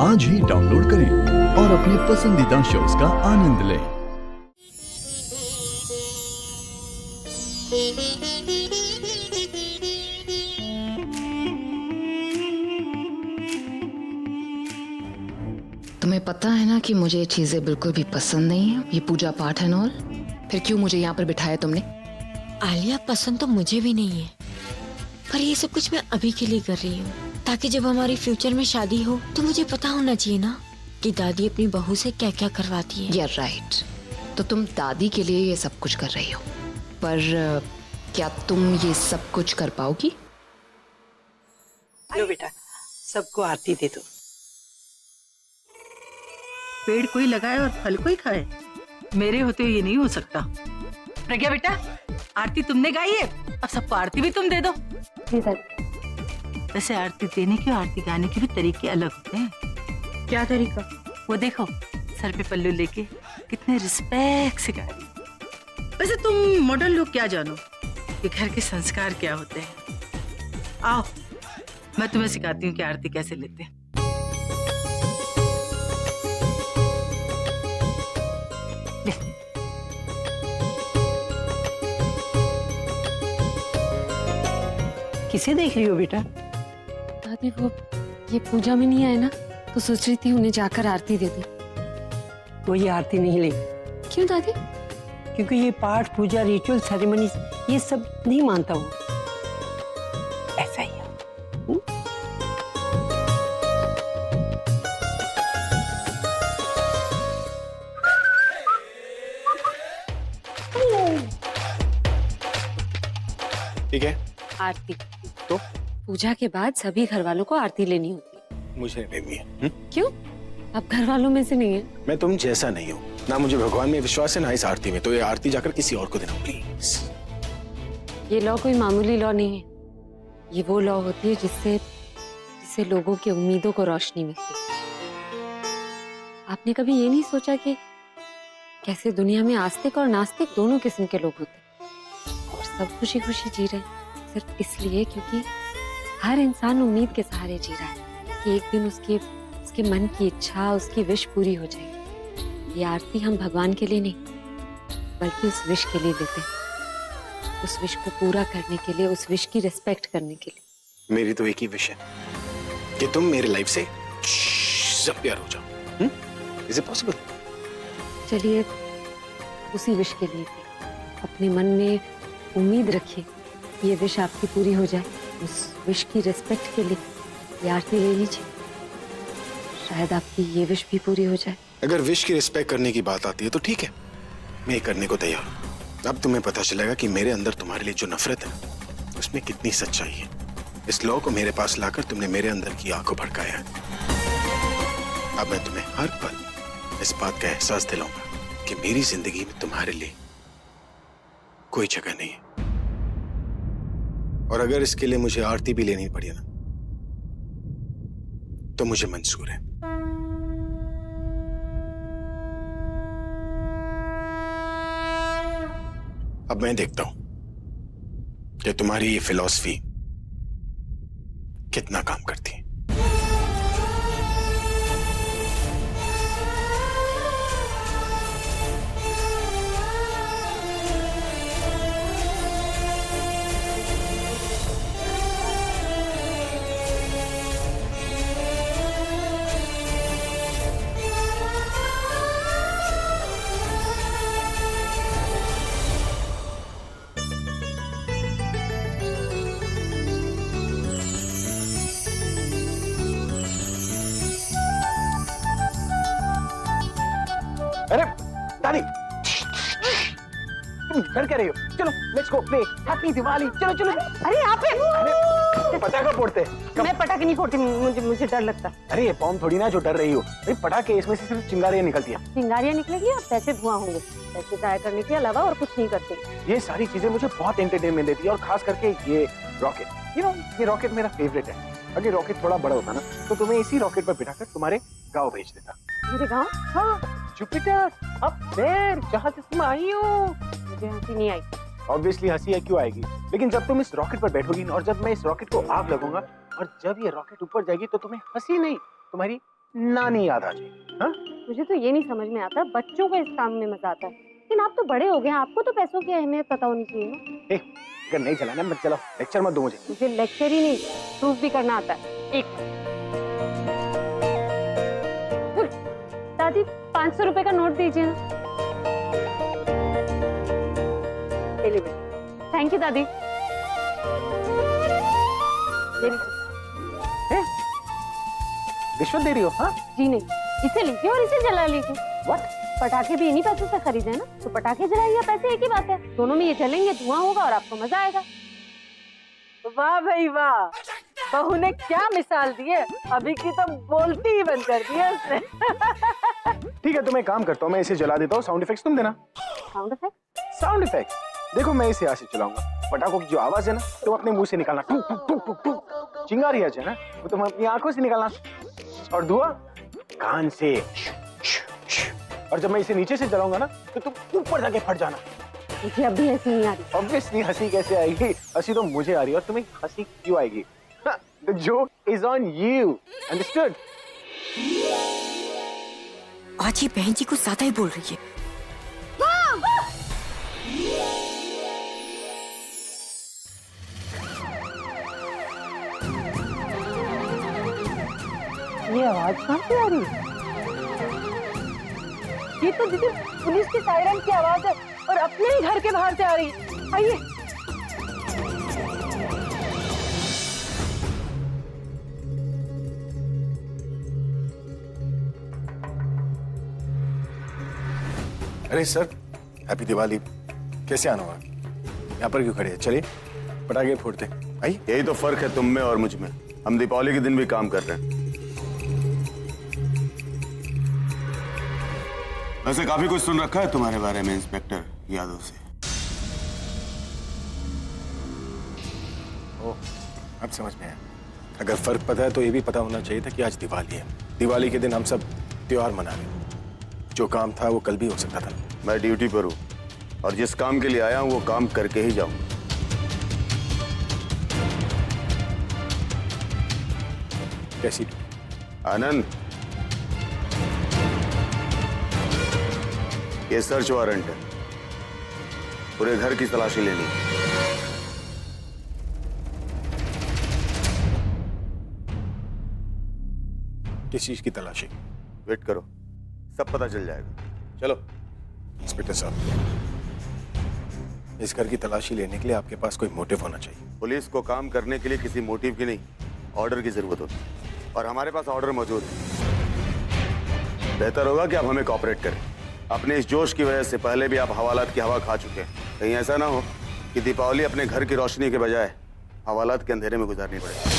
आज ही डाउनलोड करें और अपने पसंदीदा शोज का आनंद लें। तुम्हें पता है ना कि मुझे ये चीजें बिल्कुल भी पसंद नहीं है, ये पूजा पाठ है और फिर क्यों मुझे यहाँ पर बिठाया तुमने? आलिया, पसंद तो मुझे भी नहीं है, पर ये सब कुछ मैं अभी के लिए कर रही हूँ ताकि जब हमारी फ्यूचर में शादी हो तो मुझे पता होना चाहिए ना कि दादी अपनी बहू से क्या क्या करवाती है। यार राइट, तो तुम दादी के लिए ये सब कुछ कर रही हो, पर क्या तुम ये सब कुछ कर पाओगी? लो बेटा, सबको आरती दे दो। पेड़ कोई लगाए और फल कोई खाए, मेरे होते ये नहीं हो सकता। प्रज्ञा बेटा, आरती तुमने गाई है, अब सबको आरती भी तुम दे दो। वैसे आरती देने की और आरती गाने के भी तरीके अलग होते हैं। क्या तरीका? वो देखो, सर पे पल्लू लेके कितने रिस्पेक्ट से गा रही। वैसे तुम मॉडर्न लोग क्या जानो कि घर के संस्कार क्या होते हैं। आओ, मैं तुम्हें सिखाती हूँ कि आरती कैसे लेते हैं। किसे देख रही हो बेटा? दादी वो ये पूजा में नहीं आए ना, तो सोच रही थी उन्हें जाकर आरती दे दूं। वो ये आरती नहीं ले, क्यों दादी? क्योंकि ये पाठ पूजा रिचुअल सेरेमनी ये सब नहीं मानता वो। ऐसा ही है। ठीक है, आरती तो पूजा के बाद सभी घर वालों को आरती लेनी होती है। मुझे लेनी है। क्यों? आप घर वालों में से नहीं है? मैं तुम जैसा नहीं हूँ, ना मुझे भगवान में विश्वास है ना इस आरती में, तो ये आरती जाकर किसी और को देना प्लीज। ये लॉ कोई मामूली लॉ नहीं है, ये वो लॉ होती है जिससे लोगों की उम्मीदों को रोशनी मिलती है। आपने कभी ये नहीं सोचा कि कैसे दुनिया में आस्तिक और नास्तिक दोनों किस्म के लोग होते हैं और सब खुशी खुशी जी रहे हैं सिर्फ इसलिए क्योंकि हर इंसान उम्मीद के सहारे जी रहा है कि एक दिन उसके मन की इच्छा, उसकी विश पूरी हो जाएगी। ये आरती हम भगवान के लिए नहीं बल्कि उस विश के लिए देते हैं, उस विश को पूरा करने के लिए, उस विश की रिस्पेक्ट करने के लिए। मेरी तो एक ही विश है कि तुम मेरे लाइफ से सब प्यार हो जाओ। Is it possible? चलिए उसी विश के लिए अपने मन में उम्मीद रखिए, ये विश आपकी पूरी हो जाए। उस विश की रिस्पेक्ट के लिए ये आरती ले लीजिए, शायद आपकी ये विश भी पूरी हो जाए। अगर विश की रिस्पेक्ट करने की बात आती है तो ठीक है, मैं करने को तैयार हूँ। अब तुम्हें पता चलेगा कि मेरे अंदर तुम्हारे लिए जो नफरत है उसमें कितनी सच्चाई है। इस लॉ को मेरे पास लाकर तुमने मेरे अंदर की आग को भड़काया है। अब मैं तुम्हें हर पल इस बात का एहसास दिलाऊंगा कि मेरी जिंदगी में तुम्हारे लिए कोई जगह नहीं है। और अगर इसके लिए मुझे आरती भी लेनी पड़ी ना तो मुझे मंजूर है। अब मैं देखता हूं कि तुम्हारी ये फिलॉसफी कितना काम करती है। अरे दादी, तुम घर क्या रही हो? चलो let's go play happy Diwali. चलो चलो। अरे यहाँ पे अरे पटाखा फोड़ते। मैं पटाखे नहीं फोड़ती, मुझे डर लगता। अरे ये बॉम्ब थोड़ी ना जो डर रही हो। अरे पटाखे, इसमें से सिर्फ चिंगारियां निकलती है। चिंगारियाँ निकलेगी और पैसे धुआं होंगे। पैसे जाया करने के अलावा और कुछ नहीं करते। ये सारी चीजें मुझे बहुत एंटरटेनमेंट देती है और खास करके ये रॉकेट। ये रॉकेट मेरा फेवरेट है। अगर रॉकेट थोड़ा बड़ा होता ना तो तुम्हें इसी रॉकेट पर बिठाकर तुम्हारे गाँव भेज देता। मेरे गाँव? हाँ, जुपिटर, अप देयर, जहाँ से तुम आई हो। मुझे हंसी नहीं आई। ऑब्वियसली हंसी है क्यों आएगी, लेकिन जब तुम इस रॉकेट पर बैठोगी और जब मैं इस रॉकेट को आग लगूंगा और जब ये रॉकेट ऊपर जाएगी तो तुम्हें हंसी नहीं, तुम्हारी नानी याद आ जाएगी। हाँ, मुझे तो ये नहीं समझ में आता बच्चों को इस काम में मजा आता है, लेकिन आप तो बड़े हो गए हैं, आपको तो पैसों की अहमियत पता होनी चाहिए ना। अगर नहीं चलाना मत चलाओ, लेक्चर मत दो मुझे। मुझे लेक्चर ही नहीं, प्रूफ भी करना आता है। एक दादी 500 रुपए का नोट दीजिए ना। थैंक यू दादी। रिश्वत दे रही हो? हाँ, जी नहीं, इसे लीजिए और इसे जला लीजिए। व्हाट? पटाखे भी इन्हीं पैसों से खरीदे हैं ना, तो पटाखे जलाइए, पैसे एक ही बात है, दोनों में ये जलेंगे, धुआं होगा और आपको मजा आएगा। वाह भाई वाह, बहू ने क्या मिसाल दी है, अभी की तो बोलती ही बंद कर दिया उसने। ठीक है, तो मैं एक काम करता हूँ, मैं इसे जला देता हूँ, साउंड इफेक्ट्स तुम देना। Sound effect? साउंड इफेक्ट देखो, मैं इसे यहाँ से चलाऊंगा, पटाखों की जो आवाज है ना, तुम अपने मुंह से निकालना, टुक टुक टुक टुक टुक। चिंगारी है ना, वो तुम अपनी आंखों से निकालना, और धुआं कान से। और जब मैं इसे नीचे से जलाऊंगा ना, तो तुम ऊपर जाके फट जाना। मुझे अभी हंसी नहीं आ रही। ऑब्वियसली हंसी कैसे आएगी, हंसी तो मुझे आ रही है, और तुम्हें हंसी क्यों आएगी? The joke is on you, understood? आज ये बहन जी कुछ ज्यादा ही बोल रही है। ये आवाज कहाँ से आ रही है? ये तो दीदी पुलिस की सायरन की आवाज है, और अपने ही घर के बाहर से आ रही है। आइए। अरे सर, हैप्पी दिवाली। कैसे आना हुआ? यहाँ पर क्यों खड़े हैं? चलिए पटाखे फोड़ते हैं। आई, यही तो फर्क है तुम में और मुझ में, हम दीपावली के दिन भी काम कर रहे हैं। वैसे काफी कुछ सुन रखा है तुम्हारे बारे में इंस्पेक्टर यादव से। ओह, अब समझ में आया। अगर फर्क पता है तो ये भी पता होना चाहिए था कि आज दिवाली है। दिवाली के दिन हम सब त्योहार मना रहे हैं। जो काम था वो कल भी हो सकता था। मैं ड्यूटी पर हूँ और जिस काम के लिए आया हूँ वो काम करके ही जाऊंगा। कैसी? आनंद, ये सर्च वारंट है, पूरे घर की तलाशी लेनी है। किस चीज की तलाशी? वेट करो, सब पता चल जाएगा। चलो। इंस्पेक्टर साहब, इस घर की तलाशी लेने के लिए आपके पास कोई मोटिव होना चाहिए। पुलिस को काम करने के लिए किसी मोटिव की नहीं, ऑर्डर की जरूरत होती है, और हमारे पास ऑर्डर मौजूद है। बेहतर होगा कि आप हमें कोऑपरेट करें। अपने इस जोश की वजह से पहले भी आप हवालात की हवा खा चुके हैं। कहीं ऐसा ना हो कि दीपावली अपने घर की रोशनी के बजाय हवालात के अंधेरे में गुजारनी पड़े।